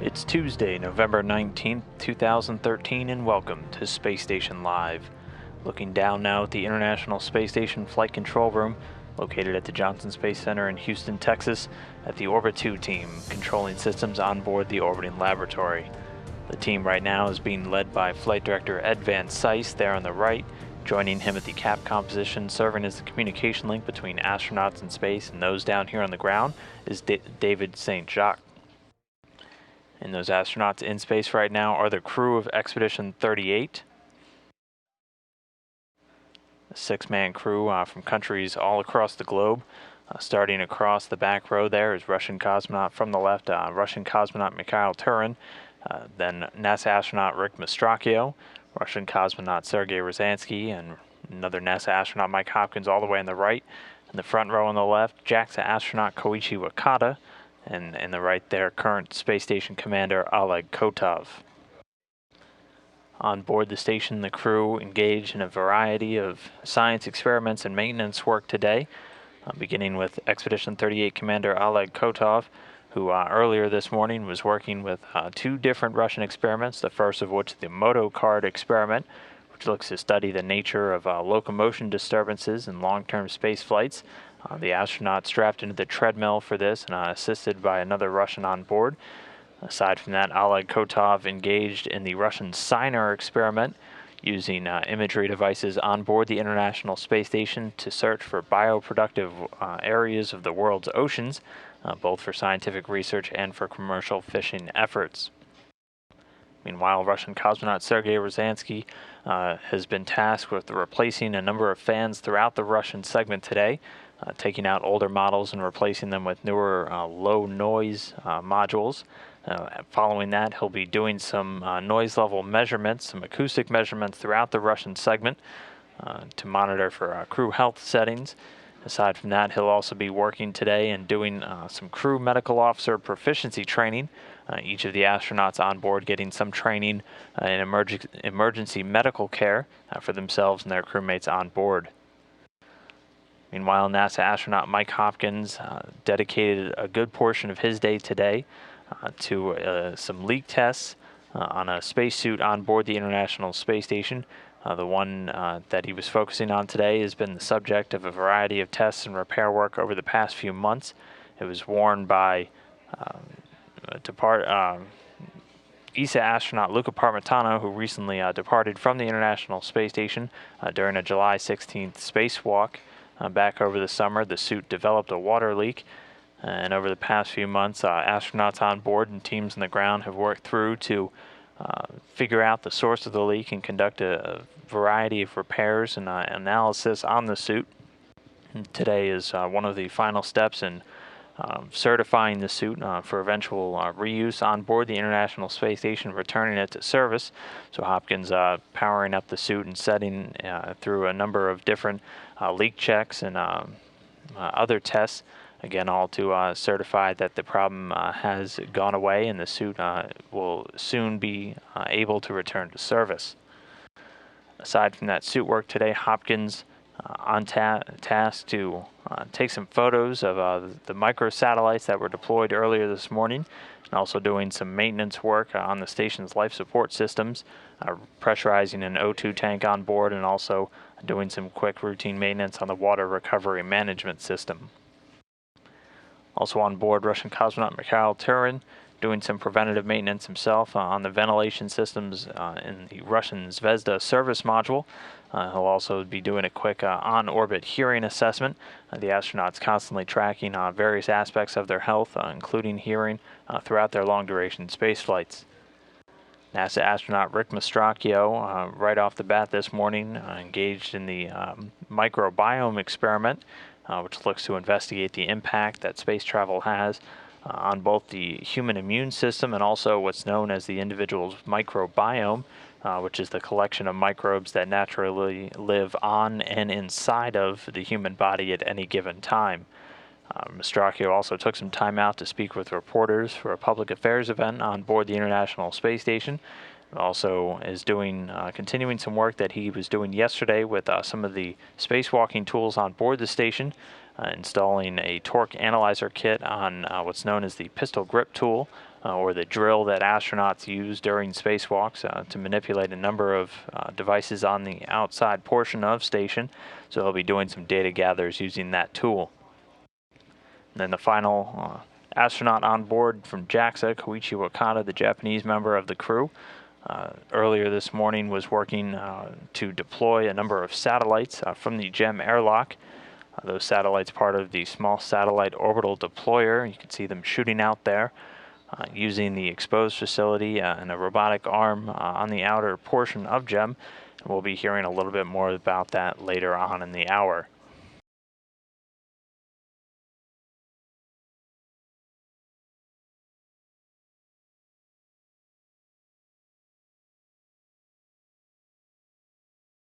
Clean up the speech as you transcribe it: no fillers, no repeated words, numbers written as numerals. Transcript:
It's Tuesday, November 19th, 2013, and welcome to Space Station Live. Looking down now at the International Space Station Flight Control Room, located at the Johnson Space Center in Houston, Texas, at the Orbit 2 team, controlling systems on board the orbiting laboratory. The team right now is being led by Flight Director Ed Van Cise there on the right. Joining him at the Capcom position, serving as the communication link between astronauts in space and those down here on the ground, is David St. Jacques. And those astronauts in space right now are the crew of Expedition 38. A six-man crew from countries all across the globe. Starting across the back row there is Russian cosmonaut from the left, Russian cosmonaut Mikhail Turin, then NASA astronaut Rick Mastracchio, Russian cosmonaut Sergei Rosansky, and another NASA astronaut Mike Hopkins all the way on the right. In the front row on the left, JAXA astronaut Koichi Wakata, and in the right there, current space station commander Oleg Kotov. On board the station, the crew engaged in a variety of science experiments and maintenance work today, beginning with Expedition 38 commander Oleg Kotov, who earlier this morning was working with two different Russian experiments, the first of which the Motocard experiment, which looks to study the nature of locomotion disturbances in long-term space flights. The astronaut strapped into the treadmill for this and assisted by another Russian on board. Aside from that, Oleg Kotov engaged in the Russian SINAR experiment, using imagery devices on board the International Space Station to search for bioproductive areas of the world's oceans, both for scientific research and for commercial fishing efforts. Meanwhile, Russian cosmonaut Sergei Rosansky has been tasked with replacing a number of fans throughout the Russian segment today, taking out older models and replacing them with newer low noise modules. Following that, he'll be doing some noise level measurements, some acoustic measurements throughout the Russian segment to monitor for crew health settings. Aside from that, he'll also be working today and doing some crew medical officer proficiency training. Each of the astronauts on board getting some training in emergency medical care for themselves and their crewmates on board. Meanwhile, NASA astronaut Mike Hopkins dedicated a good portion of his day today to some leak tests on a spacesuit on board the International Space Station. The one that he was focusing on today has been the subject of a variety of tests and repair work over the past few months. It was worn by ESA astronaut Luca Parmitano, who recently departed from the International Space Station during a July 16th spacewalk. Back over the summer, the suit developed a water leak, and over the past few months, astronauts on board and teams on the ground have worked through to figure out the source of the leak and conduct a variety of repairs and analysis on the suit. And today is one of the final steps in certifying the suit for eventual reuse on board the International Space Station, returning it to service. So Hopkins powering up the suit and setting through a number of different leak checks and other tests, again, all to certify that the problem has gone away and the suit will soon be able to return to service. Aside from that suit work today, Hopkins on task to take some photos of the microsatellites that were deployed earlier this morning, and also doing some maintenance work on the station's life support systems, pressurizing an O2 tank on board, and also doing some quick routine maintenance on the water recovery management system. Also on board, Russian cosmonaut Mikhail Turin doing some preventative maintenance himself on the ventilation systems in the Russian Zvezda service module. He'll also be doing a quick on-orbit hearing assessment. The astronauts constantly tracking various aspects of their health, including hearing, throughout their long-duration space flights. NASA astronaut Rick Mastracchio, right off the bat this morning, engaged in the microbiome experiment, which looks to investigate the impact that space travel has on both the human immune system and also what's known as the individual's microbiome, which is the collection of microbes that naturally live on and inside of the human body at any given time. Mastracchio also took some time out to speak with reporters for a public affairs event on board the International Space Station. Also is doing continuing some work that he was doing yesterday with some of the spacewalking tools on board the station, installing a torque analyzer kit on what's known as the pistol grip tool, or the drill that astronauts use during spacewalks to manipulate a number of devices on the outside portion of station. So they'll be doing some data gathers using that tool. And then the final astronaut on board from JAXA, Koichi Wakata, the Japanese member of the crew, earlier this morning was working to deploy a number of satellites from the GEM airlock. Those satellites part of the Small Satellite Orbital Deployer. You can see them shooting out there using the exposed facility and a robotic arm on the outer portion of GEM. And we'll be hearing a little bit more about that later on in the hour.